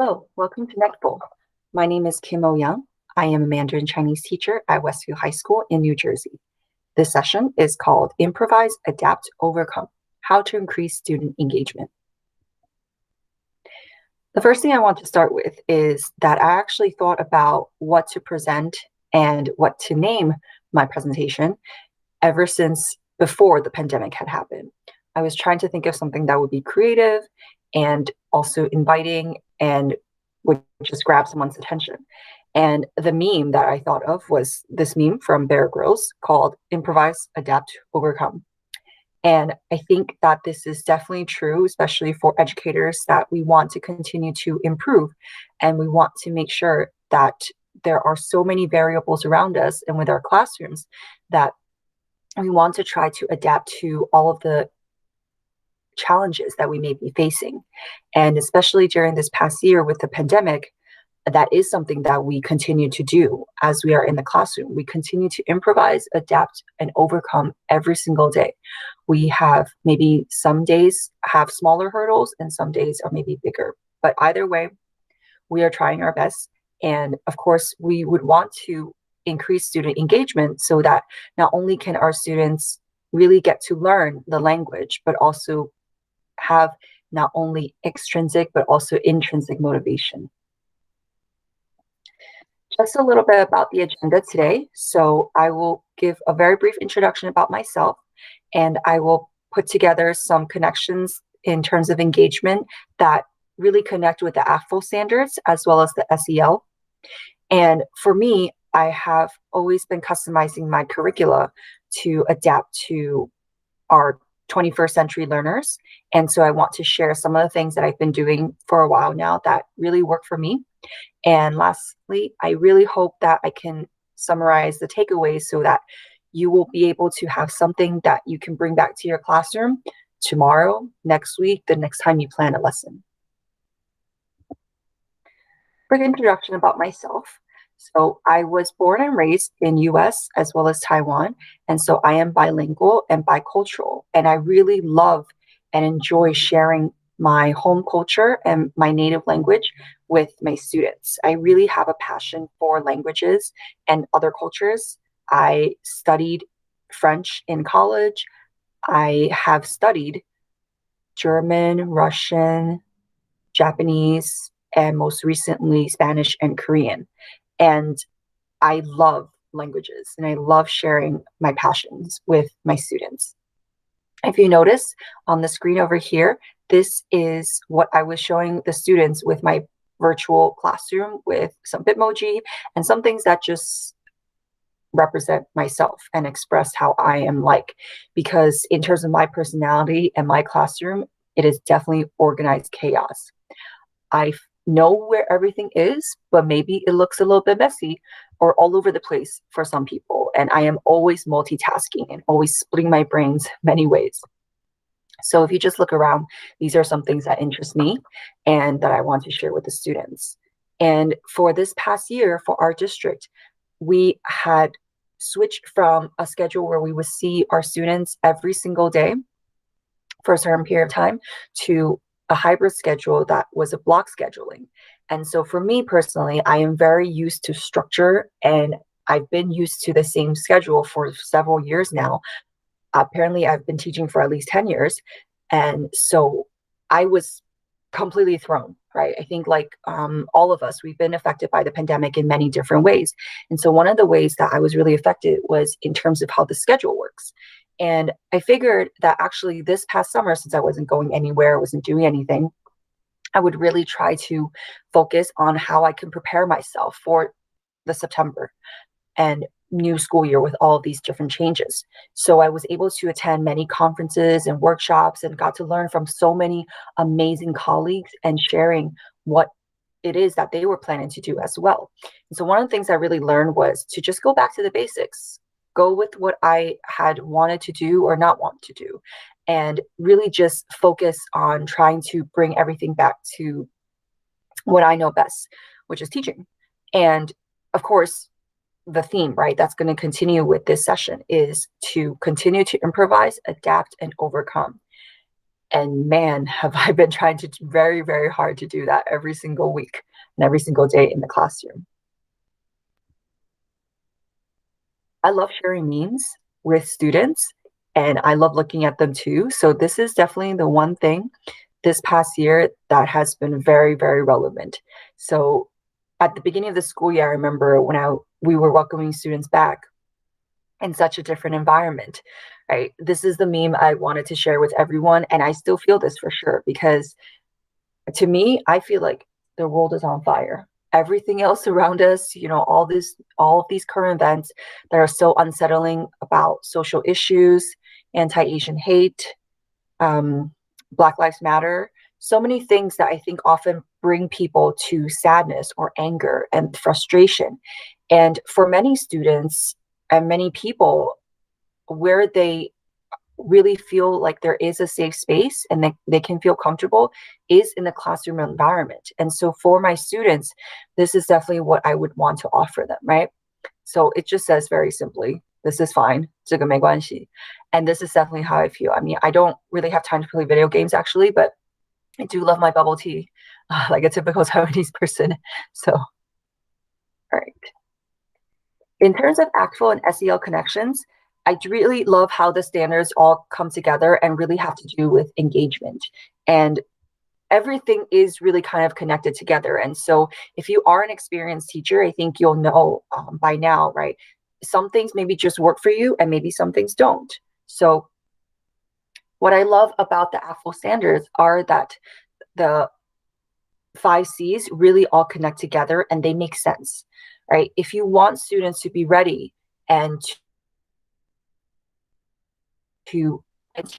Hello, welcome to NECTFL. My name is Kim O-young. I am a Mandarin Chinese teacher at Westview High School in New Jersey. This session is called Improvise, Adapt, Overcome, How to Increase Student Engagement. The first thing I want to start with is that I actually thought about what to present and what to name my presentation ever since before the pandemic had happened. I was trying to think of something that would be creative and also inviting and would just grab someone's attention. And the meme that I thought of was this meme from Bear Grylls called Improvise, Adapt, Overcome. And I think that this is definitely true, especially for educators, that we want to continue to improve and we want to make sure that there are so many variables around us and with our classrooms that we want to try to adapt to all of the challenges that we may be facing. And especially during this past year with the pandemic, that is something that we continue to do as we are in the classroom. We continue to improvise, adapt, and overcome every single day. We have maybe some days have smaller hurdles and some days are maybe bigger. But either way, we are trying our best. And of course, we would want to increase student engagement so that not only can our students really get to learn the language, but also have not only extrinsic, but also intrinsic motivation. Just a little bit about the agenda today. So I will give a very brief introduction about myself, and I will put together some connections in terms of engagement that really connect with the AFL standards as well as the SEL. And for me, I have always been customizing my curricula to adapt to our 21st century learners. And so I want to share some of the things that I've been doing for a while now that really work for me. And lastly, I really hope that I can summarize the takeaways so that you will be able to have something that you can bring back to your classroom tomorrow, next week, the next time you plan a lesson. Quick introduction about myself. So I was born and raised in US as well as Taiwan. And so I am bilingual and bicultural. And I really love and enjoy sharing my home culture and my native language with my students. I really have a passion for languages and other cultures. I studied French in college. I have studied German, Russian, Japanese, and most recently Spanish and Korean. And I love languages and I love sharing my passions with my students. If you notice on the screen over here, this is what I was showing the students with my virtual classroom with some Bitmoji and some things that just represent myself and express how I am like. Because in terms of my personality and my classroom, it is definitely organized chaos. I know where everything is, but maybe it looks a little bit messy or all over the place for some people. And I am always multitasking and always splitting my brains many ways. So if you just look around, these are some things that interest me and that I want to share with the students. And for this past year, for our district, we had switched from a schedule where we would see our students every single day for a certain period of time to a hybrid schedule that was a block scheduling. And so for me personally, I am very used to structure and I've been used to the same schedule for several years now. Apparently, I've been teaching for at least 10 years. And so I was completely thrown, right? I think like all of us, we've been affected by the pandemic in many different ways. And so one of the ways that I was really affected was in terms of how the schedule works. And I figured that actually this past summer, since I wasn't going anywhere, I wasn't doing anything, I would really try to focus on how I can prepare myself for the September and new school year with all of these different changes. So I was able to attend many conferences and workshops and got to learn from so many amazing colleagues and sharing what it is that they were planning to do as well. And so one of the things I really learned was to just go back to the basics, go with what I had wanted to do or not want to do, and really just focus on trying to bring everything back to what I know best, which is teaching. And of course, the theme, right, that's going to continue with this session is to continue to improvise, adapt, and overcome. And man, have I been trying to very, very hard to do that every single week and every single day in the classroom. I love sharing memes with students and I love looking at them too. So this is definitely the one thing this past year that has been very, very relevant. So at the beginning of the school year, I remember when we were welcoming students back in such a different environment, right? This is the meme I wanted to share with everyone. And I still feel this for sure because to me, I feel like the world is on fire. Everything else around us, all of these current events that are so unsettling about social issues, anti-Asian hate, um, Black Lives Matter, so many things that I think often bring people to sadness or anger and frustration. And for many students and many people, where they really feel like there is a safe space and they can feel comfortable is in the classroom environment. And so for my students, this is definitely what I would want to offer them, right? So it just says very simply, this is fine. 这个没关系. And this is definitely how I feel. I mean, I don't really have time to play video games actually, but I do love my bubble tea, like a typical Taiwanese person. So, all right. In terms of ACTFL and SEL connections, I really love how the standards all come together and really have to do with engagement. And everything is really kind of connected together. And so if you are an experienced teacher, I think you'll know by now, right? Some things maybe just work for you and maybe some things don't. So what I love about the ACTFL standards are that the 5 C's really all connect together and they make sense, right? If you want students to be ready and to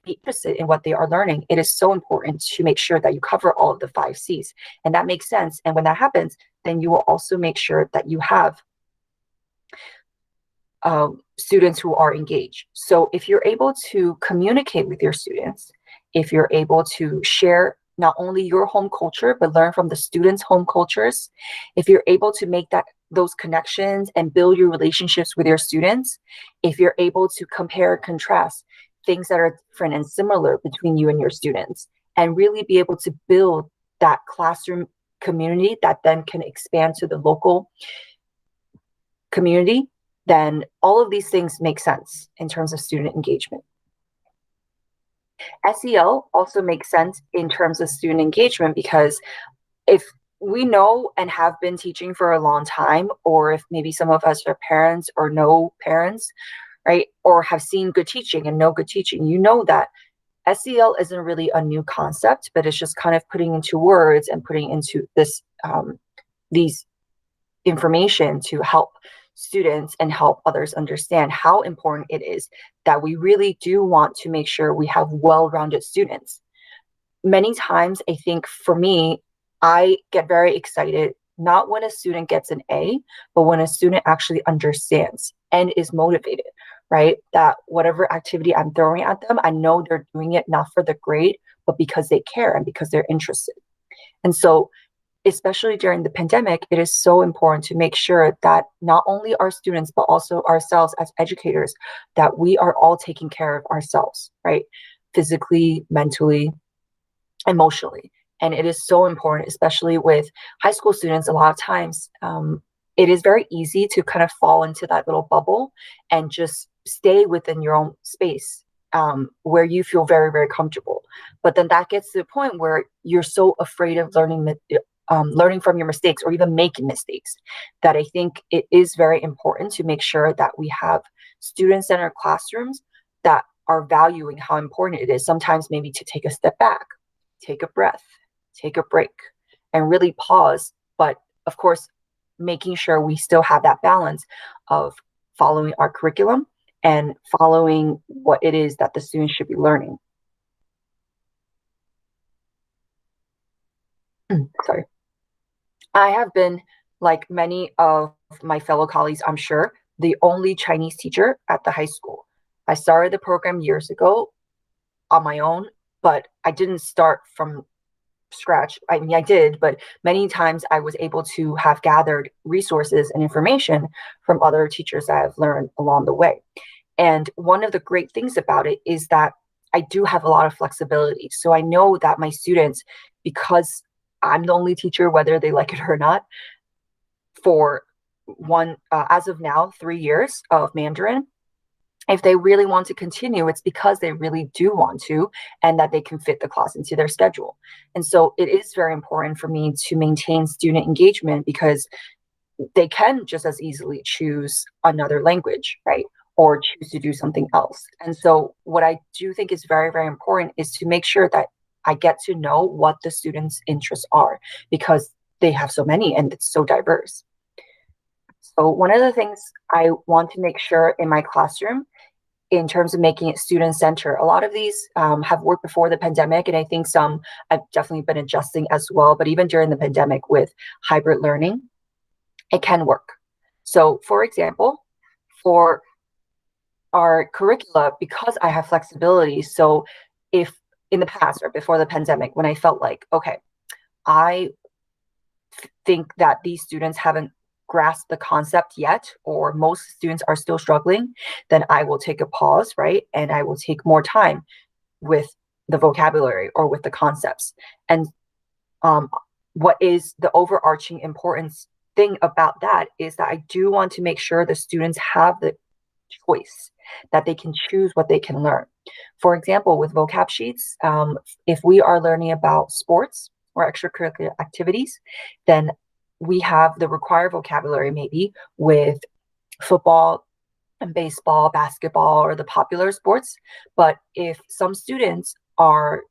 be interested in what they are learning, it is so important to make sure that you cover all of the 5 C's. And that makes sense. And when that happens, then you will also make sure that you have students who are engaged. So if you're able to communicate with your students, if you're able to share not only your home culture, but learn from the students' home cultures, if you're able to make those connections and build your relationships with your students, if you're able to compare and contrast things that are different and similar between you and your students, and really be able to build that classroom community that then can expand to the local community, then all of these things make sense in terms of student engagement. SEL also makes sense in terms of student engagement because if we know and have been teaching for a long time, or if maybe some of us are parents or know parents, right, or have seen good teaching and know good teaching, you know that SEL isn't really a new concept, but it's just kind of putting into words and putting into these information to help students and help others understand how important it is that we really do want to make sure we have well-rounded students. Many times, I think for me, I get very excited, not when a student gets an A, but when a student actually understands and is motivated, right? That whatever activity I'm throwing at them, I know they're doing it not for the grade, but because they care and because they're interested. And so especially during the pandemic, it is so important to make sure that not only our students, but also ourselves as educators, that we are all taking care of ourselves, right? Physically, mentally, emotionally. And it is so important, especially with high school students, a lot of times, it is very easy to kind of fall into that little bubble and just stay within your own space where you feel very, very comfortable. But then that gets to the point where you're so afraid of learning from your mistakes or even making mistakes, that I think it is very important to make sure that we have student-centered classrooms that are valuing how important it is sometimes maybe to take a step back, take a breath, take a break, and really pause. But of course, making sure we still have that balance of following our curriculum and following what it is that the students should be learning. Sorry. I have been, like many of my fellow colleagues, I'm sure, the only Chinese teacher at the high school. I started the program years ago on my own, but I didn't start from scratch. I mean, I did, but many times I was able to have gathered resources and information from other teachers that I've learned along the way. And one of the great things about it is that I do have a lot of flexibility. So I know that my students, because I'm the only teacher, whether they like it or not, for as of now, 3 years of Mandarin, if they really want to continue, it's because they really do want to, and that they can fit the class into their schedule. And so it is very important for me to maintain student engagement, because they can just as easily choose another language, right? Or choose to do something else. And so what I do think is very, very important is to make sure that I get to know what the students' interests are, because they have so many and it's so diverse. So one of the things I want to make sure in my classroom, in terms of making it student centered, a lot of these have worked before the pandemic, and I think some I've definitely been adjusting as well. But even during the pandemic with hybrid learning, it can work. So for example, for our curricula, because I have flexibility, so if in the past or before the pandemic, when I felt like, okay, I think that these students haven't grasped the concept yet, or most students are still struggling, then I will take a pause, right? And I will take more time with the vocabulary or with the concepts. And what is the overarching importance thing about that is that I do want to make sure the students have the choice, that they can choose what they can learn. For example, with vocab sheets, if we are learning about sports or extracurricular activities, then we have the required vocabulary maybe with football and baseball, basketball, or the popular sports. But if some students are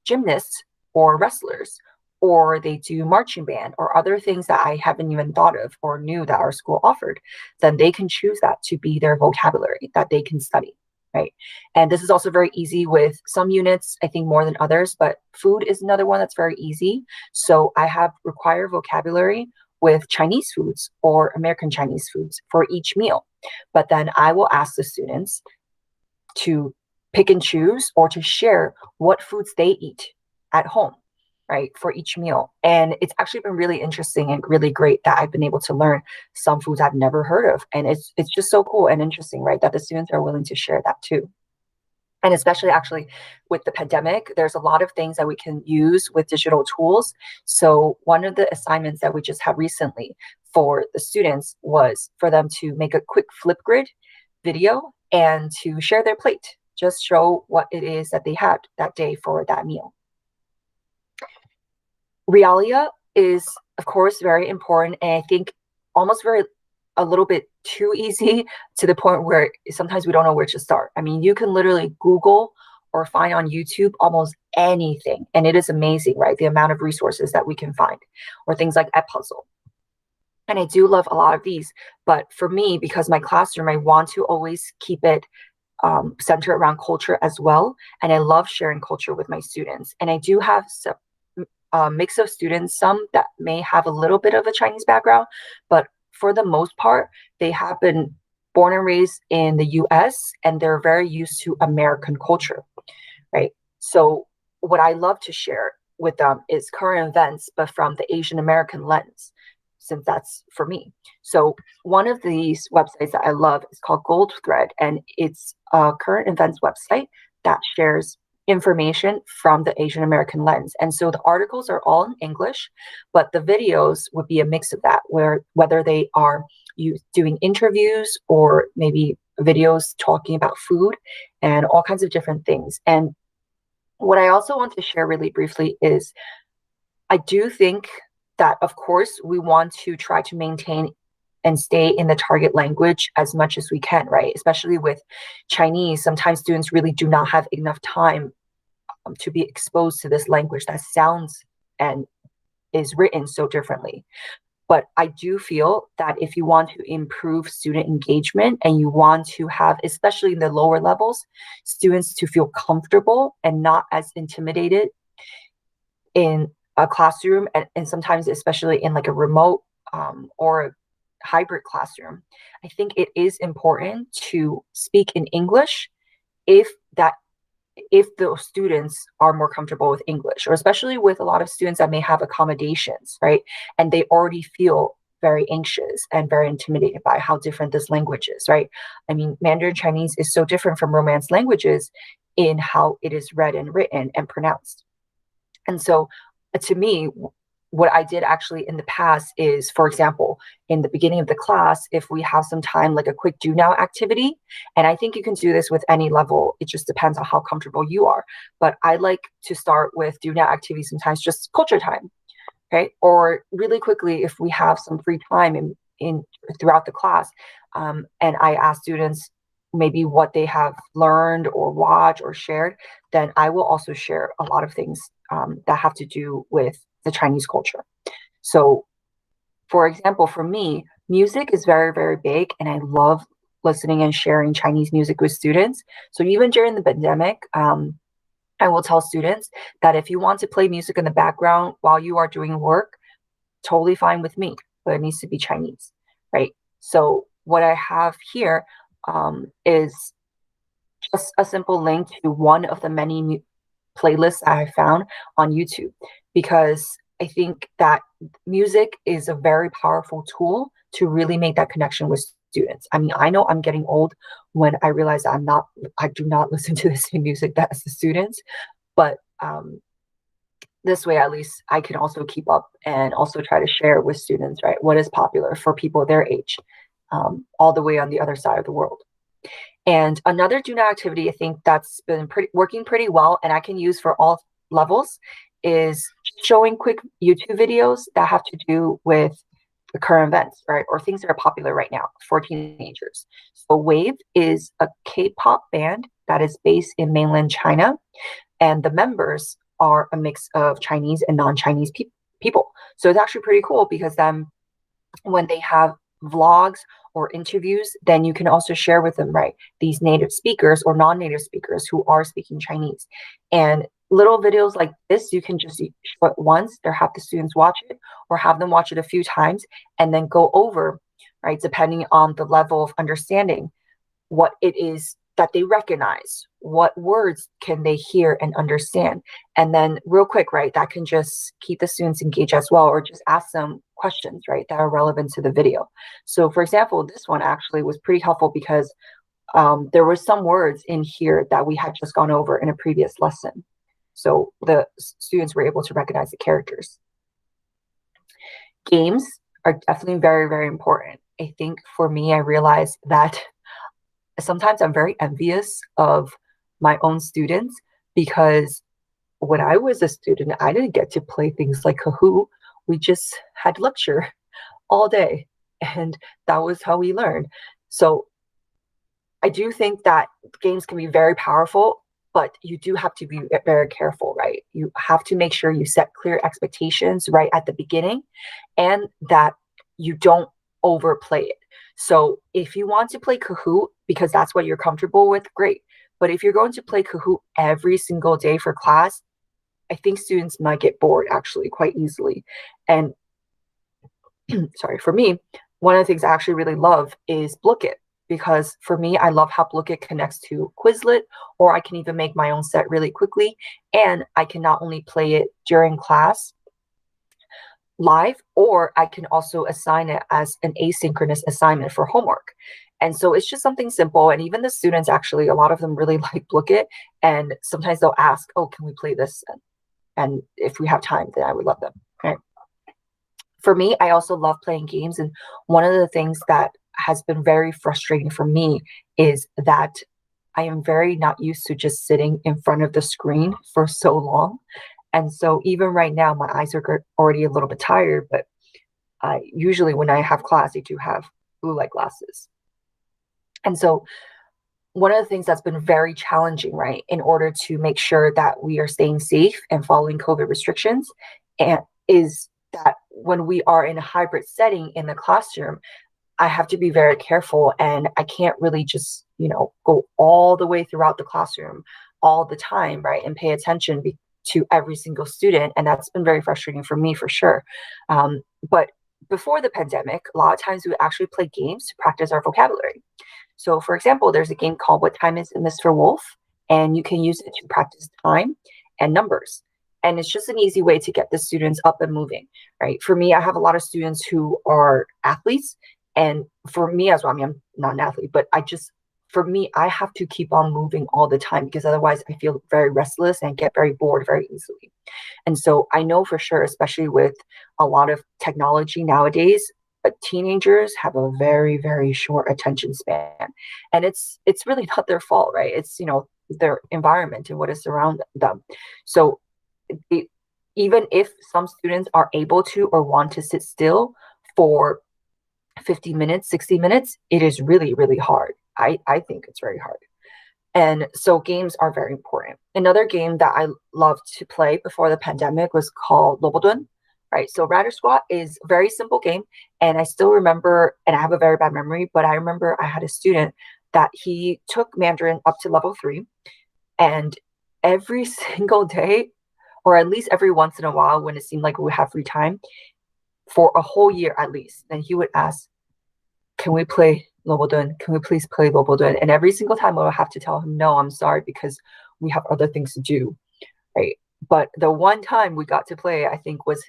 gymnasts or wrestlers, or they do marching band or other things that I haven't even thought of or knew that our school offered, then they can choose that to be their vocabulary that they can study, right? And this is also very easy with some units, I think more than others, but food is another one that's very easy. So I have required vocabulary with Chinese foods or American Chinese foods for each meal. But then I will ask the students to pick and choose or to share what foods they eat at home, right, for each meal. And it's actually been really interesting and really great that I've been able to learn some foods I've never heard of. And it's just so cool and interesting, right, that the students are willing to share that too. And especially actually with the pandemic, there's a lot of things that we can use with digital tools. So one of the assignments that we just had recently for the students was for them to make a quick Flipgrid video and to share their plate, just show what it is that they had that day for that meal. Realia is, of course, very important, and I think almost a little bit too easy, to the point where sometimes we don't know where to start. I mean, you can literally Google or find on YouTube almost anything, and it is amazing, right? The amount of resources that we can find, or things like Edpuzzle. And I do love a lot of these, but for me, because my classroom, I want to always keep it centered around culture as well, and I love sharing culture with my students. And I do have some mix of students, some that may have a little bit of a Chinese background, but for the most part, they have been born and raised in the US, and they're very used to American culture, right? So what I love to share with them is current events, but from the Asian American lens, since that's for me. So one of these websites that I love is called Gold Thread, and it's a current events website that shares information from the Asian American lens. And so the articles are all in English, but the videos would be a mix of that, where whether they are doing interviews or maybe videos talking about food and all kinds of different things. And what I also want to share really briefly is I do think that, of course, we want to try to maintain and stay in the target language as much as we can, right? Especially with Chinese, sometimes students really do not have enough time to be exposed to this language that sounds and is written so differently. But I do feel that if you want to improve student engagement and you want to have, especially in the lower levels, students to feel comfortable and not as intimidated in a classroom, and sometimes especially in like a remote or a hybrid classroom, I think it is important to speak in English if those students are more comfortable with English, or especially with a lot of students that may have accommodations, right? And they already feel very anxious and very intimidated by how different this language is, right? I mean, Mandarin Chinese is so different from Romance languages in how it is read and written and pronounced. And so to me, what I did actually in the past is, for example, in the beginning of the class, if we have some time, like a quick do now activity, and I think you can do this with any level, it just depends on how comfortable you are. But I like to start with do now activity, sometimes just culture time, okay? Or really quickly, if we have some free time in throughout the class, and I ask students maybe what they have learned or watched or shared, then I will also share a lot of things that have to do with the Chinese culture. So, for example, for me, music is very, very big, and I love listening and sharing Chinese music with students. So even during the pandemic, I will tell students that if you want to play music in the background while you are doing work, totally fine with me, but it needs to be Chinese, right? So what I have here is just a simple link to one of the many playlists I found on YouTube, because I think that music is a very powerful tool to really make that connection with students. I mean, I know I'm getting old when I realize I do not listen to the same music as the students, but this way at least I can also keep up and also try to share with students, right, what is popular for people their age, all the way on the other side of the world. And another do not activity I think that's been working pretty well and I can use for all levels is showing quick YouTube videos that have to do with the current events, right? Or things that are popular right now for teenagers. So Wave is a K-pop band that is based in mainland China, and the members are a mix of Chinese and non-Chinese people. So it's actually pretty cool because then when they have vlogs or interviews, then you can also share with them, right, these native speakers or non-native speakers who are speaking Chinese. And little videos like this, you can just show it once or have the students watch it or have them watch it a few times and then go over, right, depending on the level of understanding, what it is that they recognize, what words can they hear and understand. And then real quick, right, that can just keep the students engaged as well, or just ask them questions, right, that are relevant to the video. So for example, this one actually was pretty helpful because there were some words in here that we had just gone over in a previous lesson. So the students were able to recognize the characters. Games are definitely very, very important. I think for me, I realized that sometimes I'm very envious of my own students because when I was a student, I didn't get to play things like Kahoot. We just had lecture all day, and that was how we learned. So I do think that games can be very powerful, but you do have to be very careful, right? You have to make sure you set clear expectations right at the beginning and that you don't overplay it. So if you want to play Kahoot because that's what you're comfortable with, great. But if you're going to play Kahoot every single day for class, I think students might get bored actually quite easily. And sorry, for me, one of the things I actually really love is Blooket, because for me, I love how Blooket connects to Quizlet, or I can even make my own set really quickly. And I can not only play it during class live, or I can also assign it as an asynchronous assignment for homework. And so it's just something simple. And even the students, actually, a lot of them really like Blooket. And sometimes they'll ask, oh, can we play this? And if we have time, then I would love them. Okay. For me, I also love playing games. And one of the things that has been very frustrating for me is that I am very not used to just sitting in front of the screen for so long. And so even right now, my eyes are already a little bit tired, but usually when I have class, I do have blue light glasses. And so one of the things that's been very challenging, right, in order to make sure that we are staying safe and following COVID restrictions, and is that when we are in a hybrid setting in the classroom, I have to be very careful, and I can't really just, go all the way throughout the classroom all the time, right, and pay attention to every single student. And that's been very frustrating for me, for sure. But before the pandemic, a lot of times we would actually play games to practice our vocabulary. So for example, there's a game called What Time Is It, Mr. Wolf? And you can use it to practice time and numbers. And it's just an easy way to get the students up and moving, right? For me, I have a lot of students who are athletes. And for me as well, I mean, I'm not an athlete, but I just for me, I have to keep on moving all the time because otherwise I feel very restless and get very bored very easily. And so I know for sure, especially with a lot of technology nowadays, teenagers have a very, very short attention span. And it's really not their fault, right? It's, their environment and what is around them. So it, even if some students are able to or want to sit still for 50 minutes, 60 minutes, it is really, really hard. I think it's very hard. And so games are very important. Another game that I loved to play before the pandemic was called Lobodun, right? So Ratter Squat is a very simple game. And I still remember, and I have a very bad memory, but I remember I had a student that he took Mandarin up to level 3. And every single day, or at least every once in a while when it seemed like we would have free time, for a whole year at least, then he would ask, can we play Lobodun? Can we please play Lobodun? And every single time I would have to tell him, no, I'm sorry, because we have other things to do, right? But the one time we got to play, I think was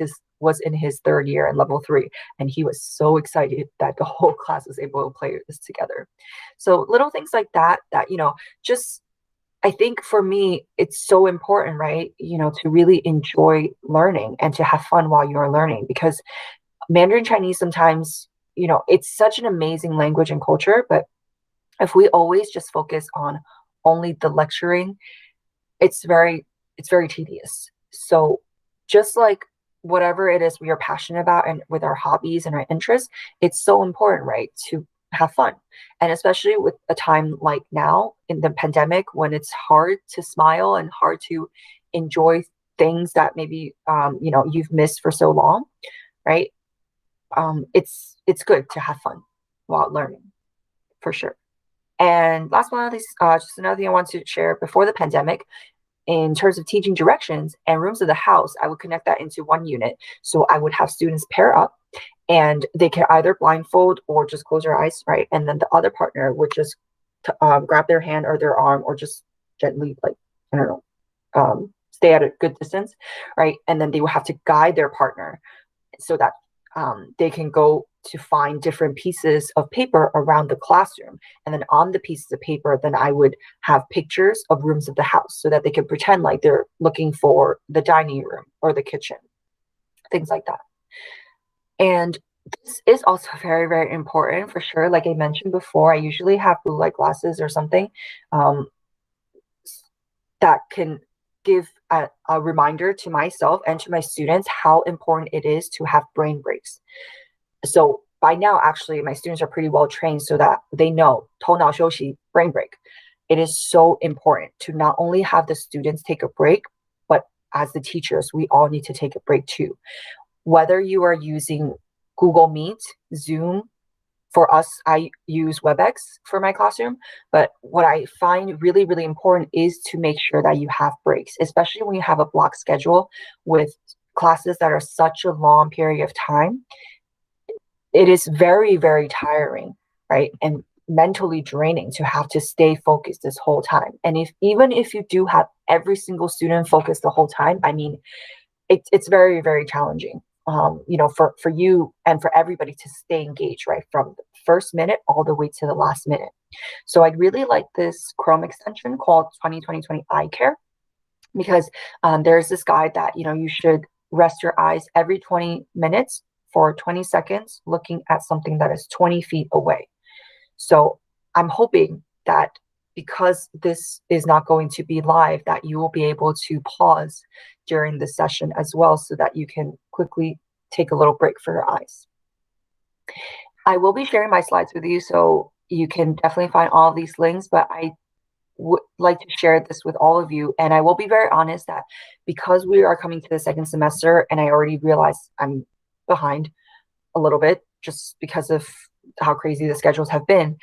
in his 3rd year in level 3. And he was so excited that the whole class was able to play this together. So little things like that, just, I think for me, it's so important, right? To really enjoy learning and to have fun while you're learning, because Mandarin Chinese sometimes, it's such an amazing language and culture, but if we always just focus on only the lecturing, it's very tedious. So just like whatever it is we are passionate about and with our hobbies and our interests, it's so important, right, to have fun. And especially with a time like now in the pandemic, when it's hard to smile and hard to enjoy things that maybe you've missed for so long, right? It's good to have fun while learning, for sure. And last but not least, just another thing I want to share before the pandemic, in terms of teaching directions and rooms of the house, I would connect that into one unit. So I would have students pair up and they can either blindfold or just close their eyes, right? And then the other partner would just grab their hand or their arm or just gently, like, I don't know, stay at a good distance, right? And then they will have to guide their partner so that they can go to find different pieces of paper around the classroom. And then on the pieces of paper, then I would have pictures of rooms of the house so that they can pretend like they're looking for the dining room or the kitchen, things like that. And this is also very, very important for sure. Like I mentioned before, I usually have blue light glasses or something that can give a reminder to myself and to my students how important it is to have brain breaks. So by now, actually, my students are pretty well trained so that they know 头脑休息, brain break. It is so important to not only have the students take a break, but as the teachers, we all need to take a break too. Whether you are using Google Meet, Zoom, for us, I use WebEx for my classroom. But what I find really, really important is to make sure that you have breaks, especially when you have a block schedule with classes that are such a long period of time. It is very, very tiring, right? And mentally draining to have to stay focused this whole time. And even if you do have every single student focused the whole time, I mean, it's very, very challenging. For you and for everybody to stay engaged, right, from the first minute all the way to the last minute. So I'd really like this Chrome extension called 2020 Eye Care, because there's this guide that, you should rest your eyes every 20 minutes for 20 seconds looking at something that is 20 feet away. So I'm hoping that because this is not going to be live, that you will be able to pause during the session as well so that you can quickly take a little break for your eyes. I will be sharing my slides with you, so you can definitely find all of these links, but I would like to share this with all of you. And I will be very honest that because we are coming to the second semester and I already realized I'm behind a little bit just because of how crazy the schedules have been,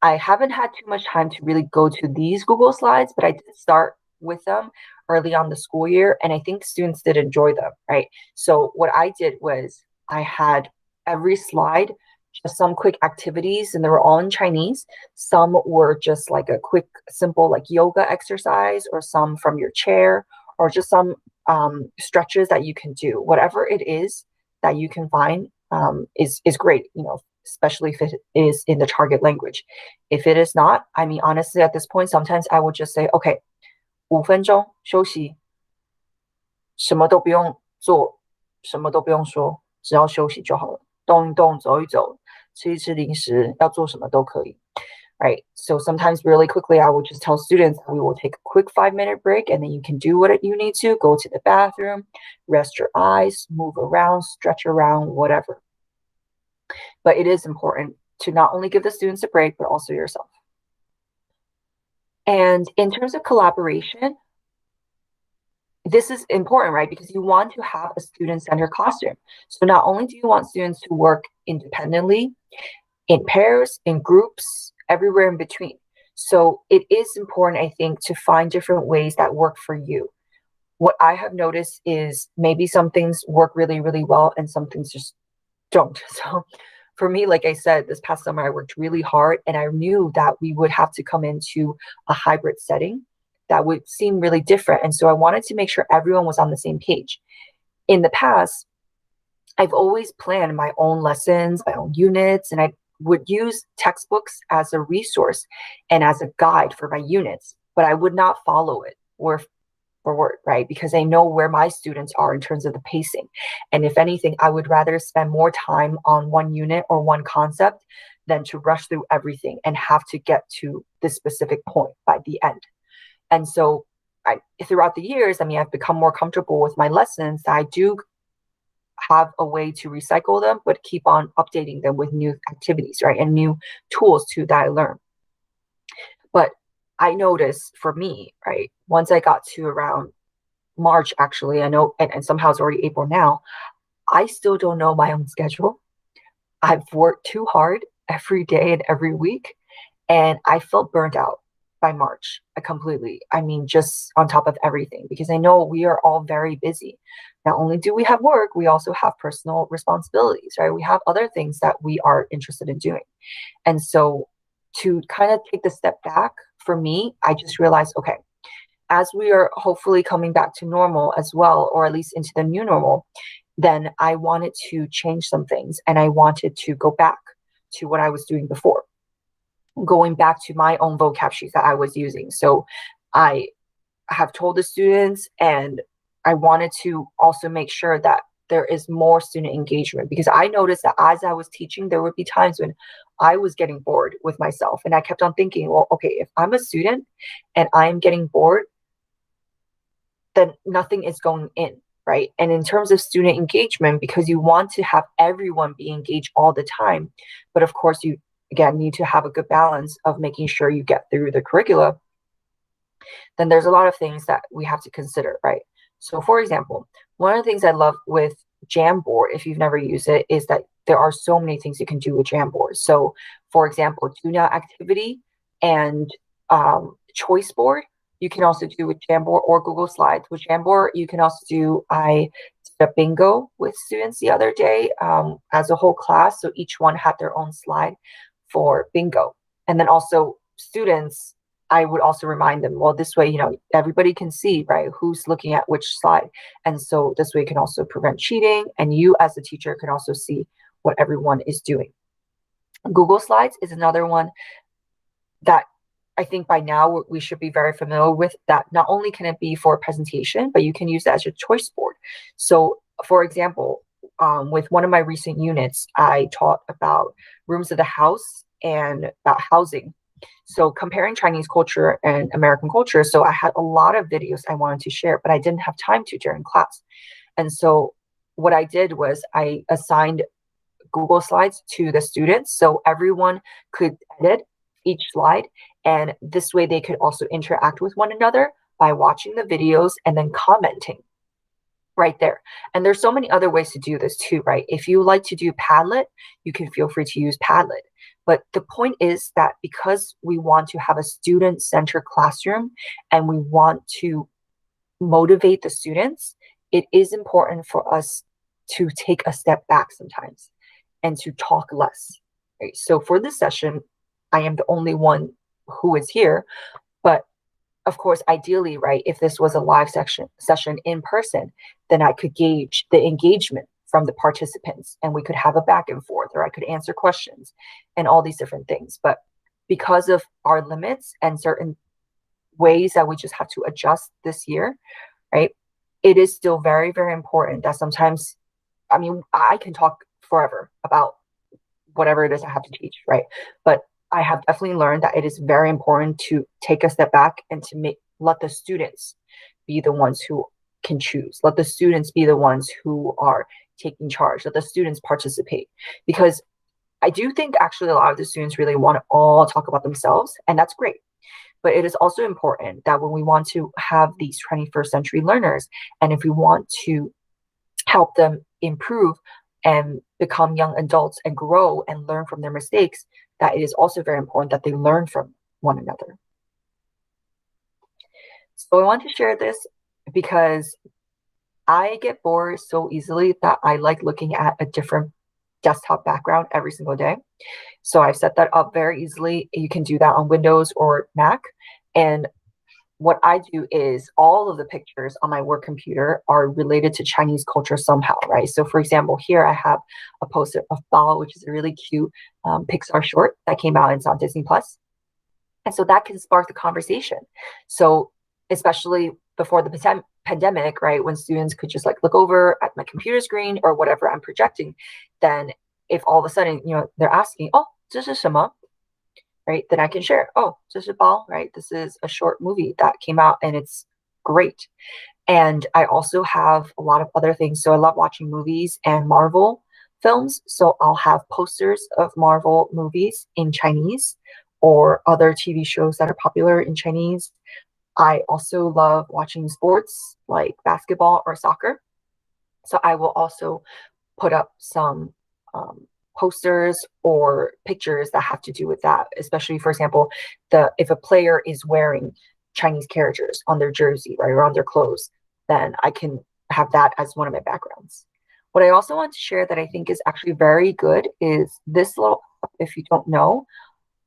I haven't had too much time to really go to these Google Slides, but I did start with them early on the school year, and I think students did enjoy them, right? So what I did was I had every slide just some quick activities, and they were all in Chinese. Some were just like a quick, simple like yoga exercise, or some from your chair, or just some stretches that you can do. Whatever it is that you can find is great, especially if it is in the target language. If it is not, I mean, honestly, at this point, sometimes I would just say, okay, 5分钟休息，什么都不用做，什么都不用说，只要休息就好了。动一动，走一走，吃一吃零食，要做什么都可以。Right. So sometimes really quickly, I would just tell students we will take a quick 5-minute break and then you can do what you need to, go to the bathroom, rest your eyes, move around, stretch around, whatever. But it is important to not only give the students a break, but also yourself. And in terms of collaboration, this is important, right? Because you want to have a student-centered classroom. So not only do you want students to work independently, in pairs, in groups, everywhere in between. So it is important, I think, to find different ways that work for you. What I have noticed is maybe some things work really, really well and some things just don't. So for me, like I said, this past summer, I worked really hard and I knew that we would have to come into a hybrid setting that would seem really different. And so I wanted to make sure everyone was on the same page. In the past, I've always planned my own lessons, my own units, and I would use textbooks as a resource and as a guide for my units, but I would not follow it word for word, right? Because I know where my students are in terms of the pacing. And if anything, I would rather spend more time on one unit or one concept than to rush through everything and have to get to this specific point by the end. And so throughout the years, I mean, I've become more comfortable with my lessons. I do have a way to recycle them, but keep on updating them with new activities, right? And new tools too that I learn. But I noticed for me, right, once I got to around March, actually, I know, and somehow it's already April now, I still don't know my own schedule. I've worked too hard every day and every week, and I felt burnt out by March completely. I mean, just on top of everything, because I know we are all very busy. Not only do we have work, we also have personal responsibilities, right? We have other things that we are interested in doing. And so to kind of take the step back, for me, I just realized, okay, as we are hopefully coming back to normal as well, or at least into the new normal, then I wanted to change some things and I wanted to go back to what I was doing before, going back to my own vocab sheets that I was using. So I have told the students, and I wanted to also make sure that there is more student engagement, because I noticed that as I was teaching, there would be times when I was getting bored with myself. And I kept on thinking, well, okay, if I'm a student and I'm getting bored, then nothing is going in, right? And in terms of student engagement, because you want to have everyone be engaged all the time, but of course you, again, need to have a good balance of making sure you get through the curricula, then there's a lot of things that we have to consider, right? So for example, one of the things I love with Jamboard, if you've never used it, is that there are so many things you can do with Jamboard. So for example, tune out activity and choice board, you can also do with Jamboard or Google Slides. With Jamboard, you can also do, I did a bingo with students the other day as a whole class. So each one had their own slide for bingo. And then also students, I would also remind them, well, this way, you know, everybody can see, right, who's looking at which slide. And so this way you can also prevent cheating, and you as a teacher can also see what everyone is doing. Google Slides is another one that I think by now we should be very familiar with, that not only can it be for a presentation, but you can use it as your choice board. So for example, with one of my recent units, I taught about rooms of the house and about housing. So comparing Chinese culture and American culture. So I had a lot of videos I wanted to share, but I didn't have time to during class. And so what I did was I assigned Google Slides to the students so everyone could edit each slide. And this way they could also interact with one another by watching the videos and then commenting right there. And there's so many other ways to do this too, right? If you like to do Padlet, you can feel free to use Padlet. But the point is that because we want to have a student-centered classroom and we want to motivate the students, it is important for us to take a step back sometimes and to talk less. Right? So for this session, I am the only one who is here, but of course, ideally, right, if this was a live session in person, then I could gauge the engagement from the participants, and we could have a back and forth, or I could answer questions and all these different things. But because of our limits and certain ways that we just have to adjust this year, right? It is still very, very important that sometimes, I mean, I can talk forever about whatever it is I have to teach, right? But I have definitely learned that it is very important to take a step back and to let the students be the ones who can choose. Let the students be the ones who are taking charge. Let the students participate. Because I do think actually a lot of the students really want to all talk about themselves, and that's great. But it is also important that when we want to have these 21st century learners, and if we want to help them improve and become young adults and grow and learn from their mistakes, that it is also very important that they learn from one another. So I want to share this because I get bored so easily that I like looking at a different desktop background every single day. So I've set that up very easily. You can do that on Windows or Mac. And what I do is all of the pictures on my work computer are related to Chinese culture somehow, right? So for example, here I have a poster of Bao, which is a really cute Pixar short that came out and it's on Disney Plus. And so that can spark the conversation. So especially before the pandemic, right, when students could just like look over at my computer screen or whatever I'm projecting, then if all of a sudden, they're asking, oh, 这是什么? Right, then I can share, oh, 这是包, right? This is a short movie that came out and it's great. And I also have a lot of other things. So I love watching movies and Marvel films. So I'll have posters of Marvel movies in Chinese or other TV shows that are popular in Chinese. I also love watching sports like basketball or soccer. So I will also put up some posters or pictures that have to do with that, especially, for example, if a player is wearing Chinese characters on their jersey, right, or on their clothes, then I can have that as one of my backgrounds. What I also want to share that I think is actually very good is this little, if you don't know,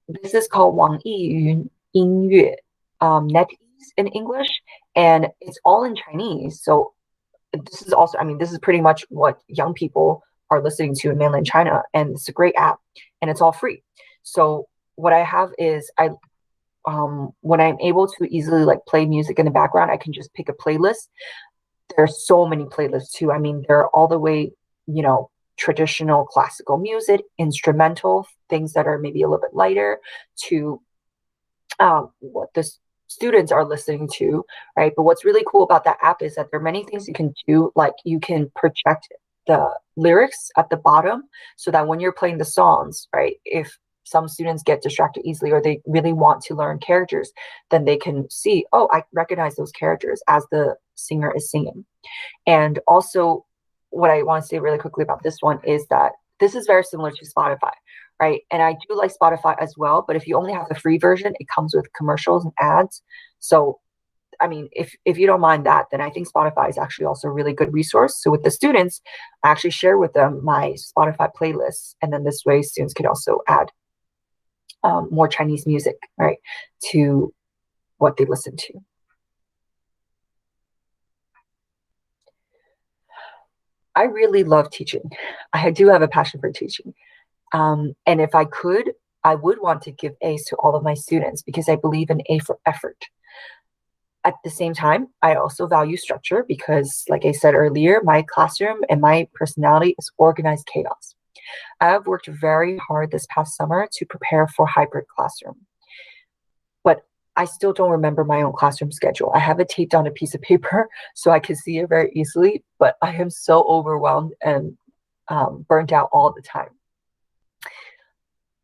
this is called 网易云音乐, NetEase in English, and it's all in Chinese. So this is also, I mean, this is pretty much what young people are listening to in mainland China, and it's a great app and it's all free. So what I have is when I'm able to easily like play music in the background, I can just pick a playlist. There are so many playlists too. I mean, they're all the way, traditional classical music, instrumental, things that are maybe a little bit lighter, to what the students are listening to, right? But what's really cool about that app is that there are many things you can do, like you can project the lyrics at the bottom so that when you're playing the songs, right, if some students get distracted easily or they really want to learn characters, then they can see, oh, I recognize those characters as the singer is singing. And also, what I want to say really quickly about this one is that this is very similar to Spotify, right? And I do like Spotify as well, but if you only have the free version, it comes with commercials and ads. So I mean, if you don't mind that, then I think Spotify is actually also a really good resource. So with the students, I actually share with them my Spotify playlists. And then this way, students can also add more Chinese music, right, to what they listen to. I really love teaching. I do have a passion for teaching. And if I could, I would want to give A's to all of my students because I believe in A for effort. At the same time, I also value structure because, like I said earlier, my classroom and my personality is organized chaos. I have worked very hard this past summer to prepare for hybrid classroom, but I still don't remember my own classroom schedule. I have it taped on a piece of paper so I can see it very easily, but I am so overwhelmed and burnt out all the time.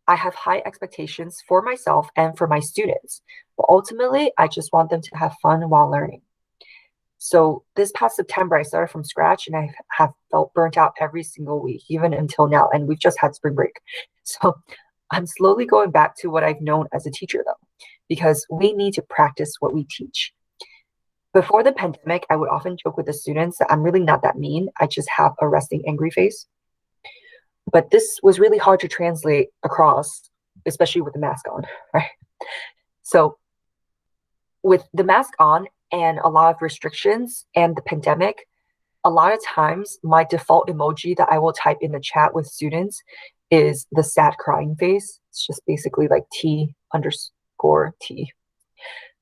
I have high expectations for myself and for my students, but ultimately, I just want them to have fun while learning. So this past September, I started from scratch and I have felt burnt out every single week, even until now. And we've just had spring break. So I'm slowly going back to what I've known as a teacher, though, because we need to practice what we teach. Before the pandemic, I would often joke with the students that I'm really not that mean. I just have a resting angry face. But this was really hard to translate across, especially with the mask on, right? So with the mask on and a lot of restrictions and the pandemic, A lot of times, my default emoji that I will type in the chat with students is the sad crying face. It's just basically like T underscore T,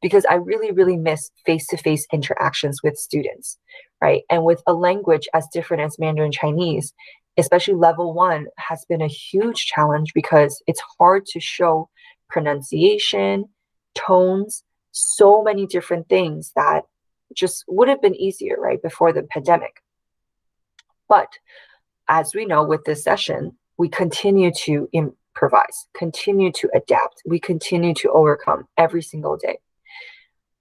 because I really, really miss face-to-face interactions with students, right? And with a language as different as Mandarin Chinese, especially level one, has been a huge challenge because it's hard to show pronunciation, tones, so many different things that just would have been easier, right, before the pandemic. But as we know with this session, we continue to improvise, continue to adapt, we continue to overcome every single day.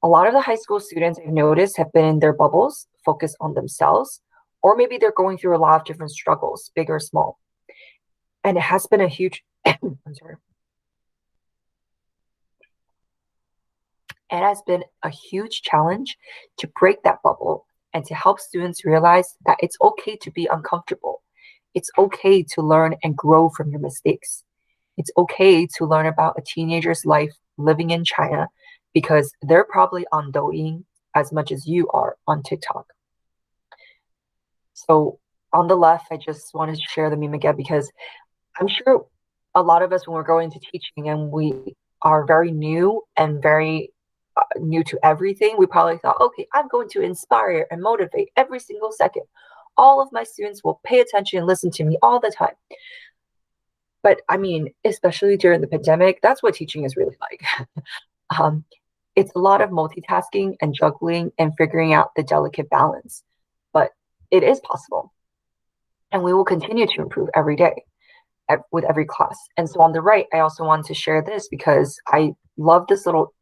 A lot of the high school students I've noticed have been in their bubbles, focused on themselves, or maybe they're going through a lot of different struggles, big or small. And it has been a huge, I'm sorry, it has been a huge challenge to break that bubble and to help students realize that it's okay to be uncomfortable. It's okay to learn and grow from your mistakes. It's okay to learn about a teenager's life living in China because they're probably on Douyin as much as you are on TikTok. So on the left, I just wanted to share the meme again because I'm sure a lot of us, when we're going to teaching and we are very new and very new to everything, we probably thought, okay, I'm going to inspire and motivate every single second. All of my students will pay attention and listen to me all the time. But I mean, especially during the pandemic, that's what teaching is really like. It's a lot of multitasking and juggling and figuring out the delicate balance. But it is possible. And we will continue to improve every day with every class. And so on the right, I also want to share this because I love this little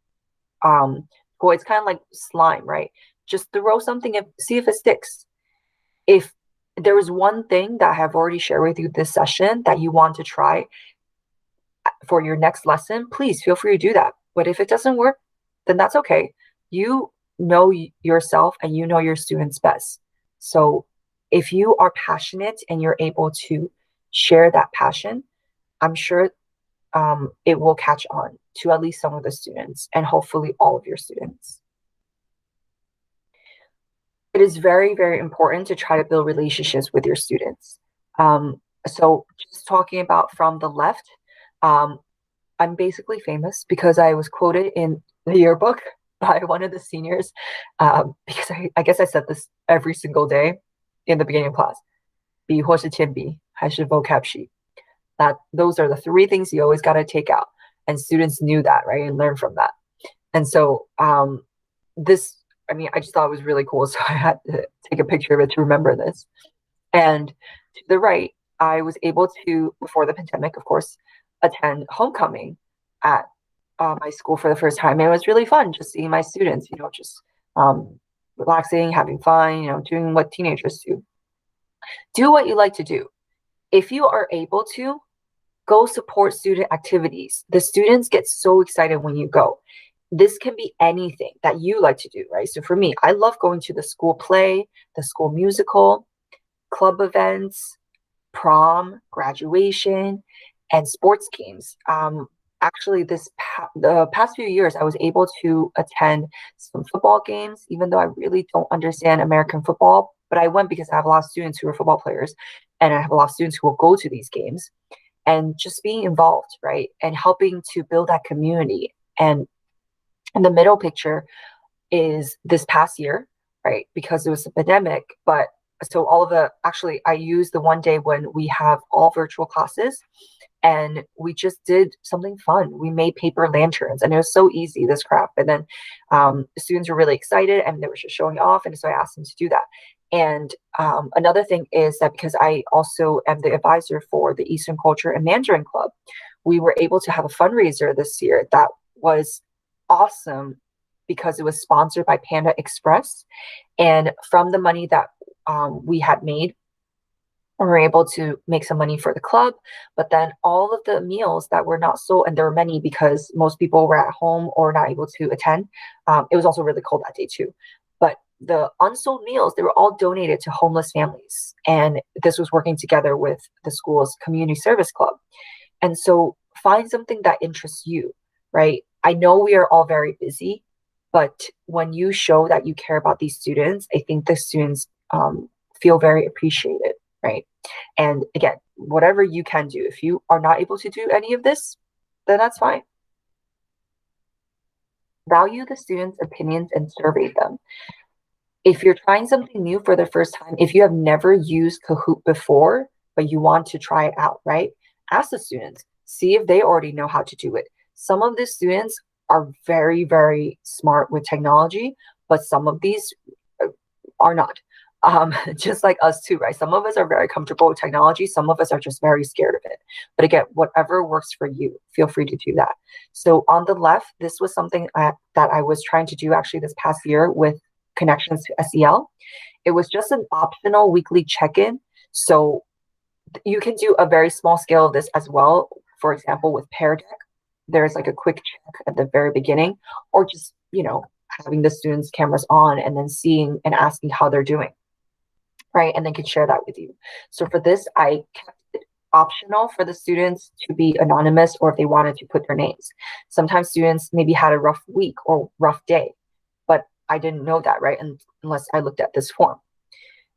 toy. It's kind of like slime, right? Just throw something and see if it sticks. If there is one thing that I have already shared with you this session that you want to try for your next lesson, please feel free to do that. But if it doesn't work, then that's okay. You know yourself and you know your students best. So if you are passionate and you're able to share that passion, I'm sure it will catch on to at least some of the students and hopefully all of your students. It is very, very important to try to build relationships with your students. So just talking about from the left, I'm basically famous because I was quoted in the yearbook by one of the seniors, because I guess I said this every single day in the beginning of class. 笔或是铅笔还是 vocab sheet. That those are the three things you always got to take out. And students knew that, right? And learned from that. And so this, I mean, I just thought it was really cool. So I had to take a picture of it to remember this. And to the right, I was able to, before the pandemic, of course, attend homecoming at my school for the first time. And it was really fun just seeing my students, you know, just relaxing, having fun, you know, doing what teenagers do. Do what you like to do. If you are able to, go support student activities. The students get so excited when you go. This can be anything that you like to do, right? So for me, I love going to the school play, the school musical, club events, prom, graduation, and sports games. Actually, the past few years, I was able to attend some football games, even though I really don't understand American football. But I went because I have a lot of students who are football players, and I have a lot of students who will go to these games. And just being involved, right? And helping to build that community. And in the middle picture is this past year, right? Because it was a pandemic, but so all of actually I used the one day when we have all virtual classes and we just did something fun. We made paper lanterns and it was so easy, this craft. And then the students were really excited and they were just showing off. And so I asked them to do that. And another thing is that because I also am the advisor for the Eastern Culture and Mandarin Club, we were able to have a fundraiser this year that was awesome because it was sponsored by Panda Express. And from the money that we had made, we were able to make some money for the club. But then all of the meals that were not sold, and there were many because most people were at home or not able to attend. It was also really cold that day too. But the unsold meals, they were all donated to homeless families. And this was working together with the school's community service club. And so find something that interests you, right? I know we are all very busy, but when you show that you care about these students, I think the students feel very appreciated, right? And again, whatever you can do, if you are not able to do any of this, then that's fine. Value the students' opinions and survey them. If you're trying something new for the first time, if you have never used Kahoot before, but you want to try it out, right? Ask the students, see if they already know how to do it. Some of the students are very, very smart with technology, but some of these are not. Just like us too, right? Some of us are very comfortable with technology. Some of us are just very scared of it. But again, whatever works for you, feel free to do that. So on the left, this was something that I was trying to do actually this past year with connections to SEL. It was just an optional weekly check-in. So you can do a very small scale of this as well. For example, with Pear Deck, there's like a quick check at the very beginning, or just, having the students' cameras on and then seeing and asking how they're doing, right? And they can share that with you. So for this, I kept it optional for the students to be anonymous, or if they wanted to put their names. Sometimes students maybe had a rough week or rough day, but I didn't know that, right? Unless I looked at this form.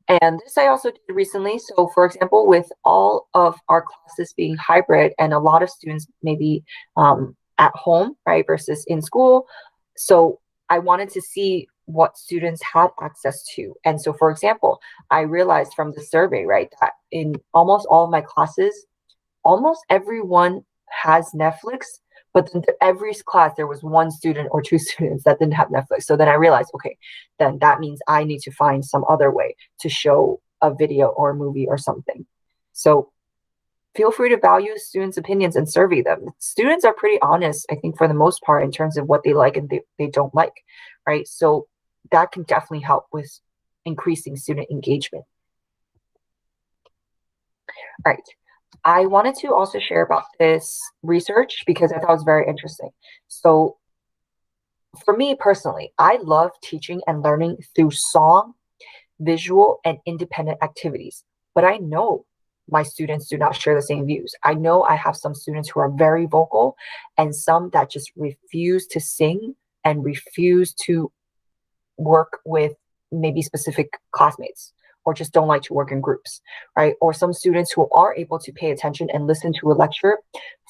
And this I also did recently. So for example, with all of our classes being hybrid and a lot of students maybe at home, right, versus in school. So I wanted to see what students had access to. And so, for example, I realized from the survey, right, that in almost all of my classes, almost everyone has Netflix, but then every class there was one student or two students that didn't have Netflix. So then I realized, okay, then that means I need to find some other way to show a video or a movie or something. So feel free to value students' opinions and survey them. Students are pretty honest, I think, for the most part, in terms of what they like and they don't like, right? So that can definitely help with increasing student engagement. All right. I wanted to also share about this research because I thought it was very interesting. So for me personally, I love teaching and learning through song, visual, and independent activities. But I know my students do not share the same views. I know I have some students who are very vocal and some that just refuse to sing and refuse to work with maybe specific classmates, or just don't like to work in groups, right? Or some students who are able to pay attention and listen to a lecture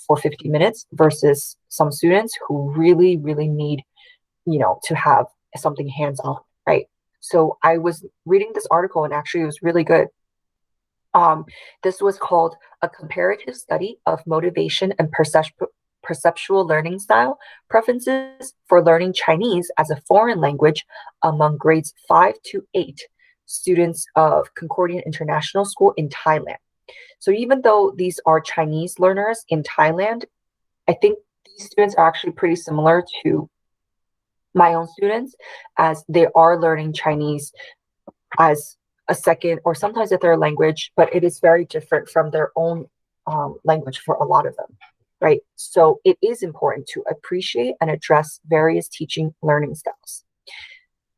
for 50 minutes versus some students who really, really need, to have something hands-on, right? So I was reading this article and actually it was really good. This was called A Comparative Study of Motivation and Perceptual Learning Style Preferences for Learning Chinese as a Foreign Language among grades 5 to 8 students of Concordian International School in Thailand. So even though these are Chinese learners in Thailand, I think these students are actually pretty similar to my own students, as they are learning Chinese as a second or sometimes a third language, but it is very different from their own language for a lot of them, right? So it is important to appreciate and address various teaching learning styles.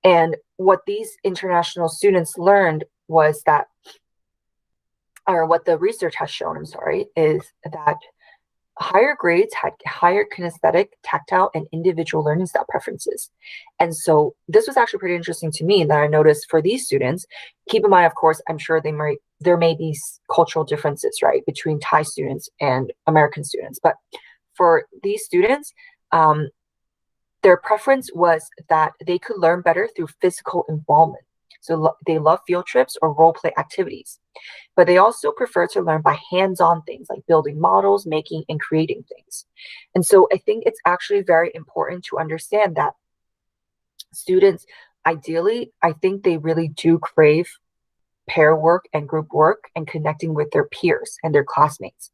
And what these international students learned was that, or what the research has shown, is that higher grades had higher kinesthetic, tactile, and individual learning style preferences. And so this was actually pretty interesting to me that I noticed for these students. Keep in mind, of course, I'm sure there may be cultural differences, right, between Thai students and American students. But for these students, their preference was that they could learn better through physical involvement. So they love field trips or role play activities, but they also prefer to learn by hands-on things like building models, making and creating things. And so I think it's actually very important to understand that students, ideally, I think they really do crave pair work and group work and connecting with their peers and their classmates,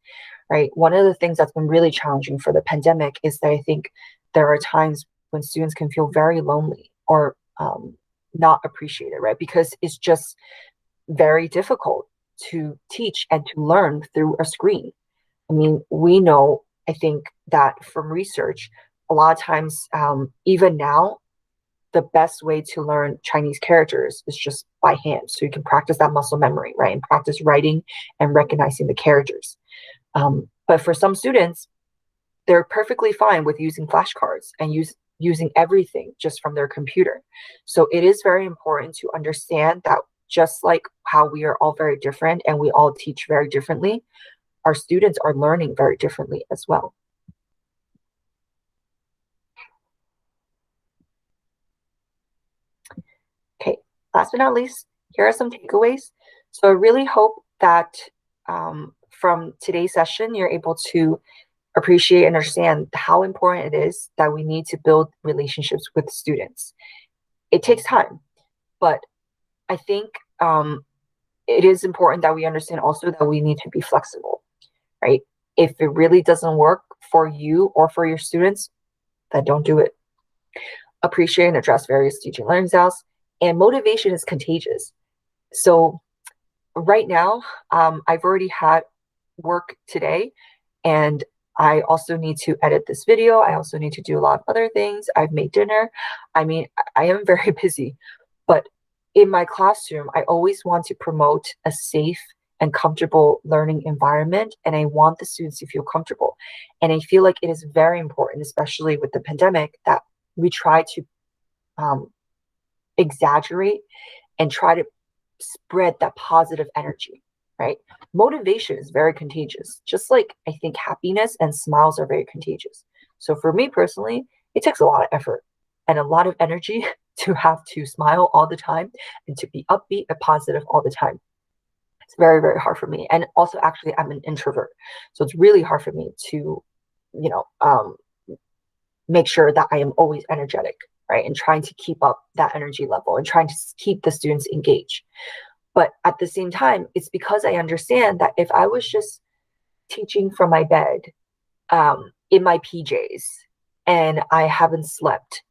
right? One of the things that's been really challenging for the pandemic is that I think there are times when students can feel very lonely or not appreciated, right? Because it's just very difficult to teach and to learn through a screen. I mean, we know, I think that from research, a lot of times, even now, the best way to learn Chinese characters is just by hand. So you can practice that muscle memory, right? And practice writing and recognizing the characters. But for some students, they're perfectly fine with using flashcards and using everything just from their computer. So it is very important to understand that just like how we are all very different and we all teach very differently, our students are learning very differently as well. Okay, last but not least, here are some takeaways. So I really hope that from today's session, you're able to appreciate and understand how important it is that we need to build relationships with students. It takes time, but I think it is important that we understand also that we need to be flexible, right? If it really doesn't work for you or for your students, then don't do it. Appreciate and address various teaching learning styles, and motivation is contagious. So right now, I've already had work today, and I also need to edit this video. I also need to do a lot of other things. I've made dinner. I mean, I am very busy, but in my classroom, I always want to promote a safe and comfortable learning environment, and I want the students to feel comfortable. And I feel like it is very important, especially with the pandemic, that we try to exaggerate and try to spread that positive energy, right? Motivation is very contagious, just like I think happiness and smiles are very contagious. So for me personally, it takes a lot of effort and a lot of energy to have to smile all the time and to be upbeat and positive all the time. It's very, very hard for me. And also, actually, I'm an introvert. So it's really hard for me to, you know, make sure that I am always energetic, right? And trying to keep up that energy level and trying to keep the students engaged. But at the same time, it's because I understand that if I was just teaching from my bed in my PJs and I haven't slept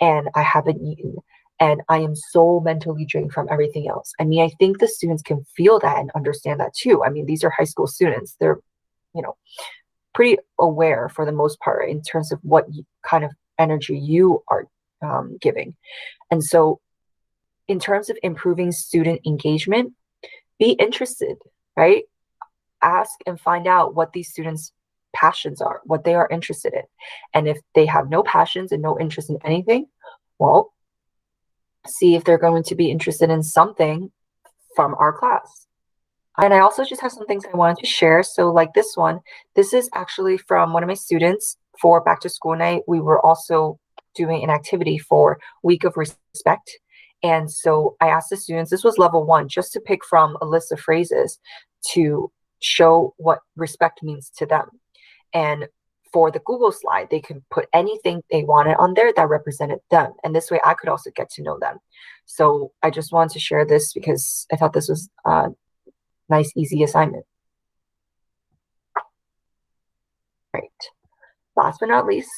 and I haven't eaten and I am so mentally drained from everything else. I mean, I think the students can feel that and understand that too. I mean, these are high school students. They're, you know, pretty aware for the most part in terms of what kind of energy you are giving. And so in terms of improving student engagement, be interested, right? Ask and find out what these students' passions are, what they are interested in. And if they have no passions and no interest in anything, well, see if they're going to be interested in something from our class. And I also just have some things I wanted to share. So like this one, this is actually from one of my students for back to school night. We were also doing an activity for Week of Respect. And so I asked the students, this was level 1, just to pick from a list of phrases to show what respect means to them. And for the Google slide, they can put anything they wanted on there that represented them. And this way I could also get to know them. So I just wanted to share this because I thought this was a nice, easy assignment. Right. Last but not least,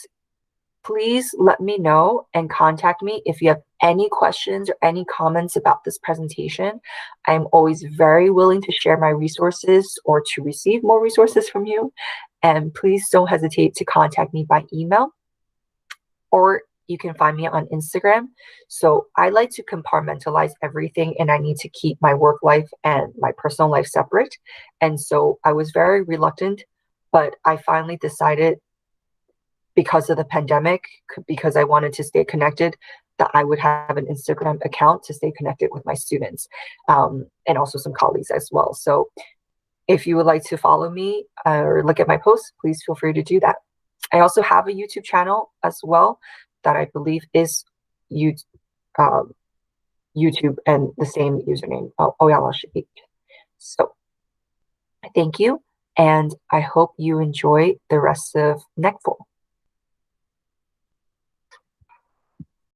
please let me know and contact me if you have any questions or any comments about this presentation. I'm always very willing to share my resources or to receive more resources from you. And please don't hesitate to contact me by email, or you can find me on Instagram. So I like to compartmentalize everything, and I need to keep my work life and my personal life separate. And so I was very reluctant, but I finally decided, because of the pandemic, because I wanted to stay connected, that I would have an Instagram account to stay connected with my students and also some colleagues as well. So if you would like to follow me or look at my posts, please feel free to do that. I also have a YouTube channel as well that I believe is YouTube and the same username, Oyala8. So thank you, and I hope you enjoy the rest of NECTFL.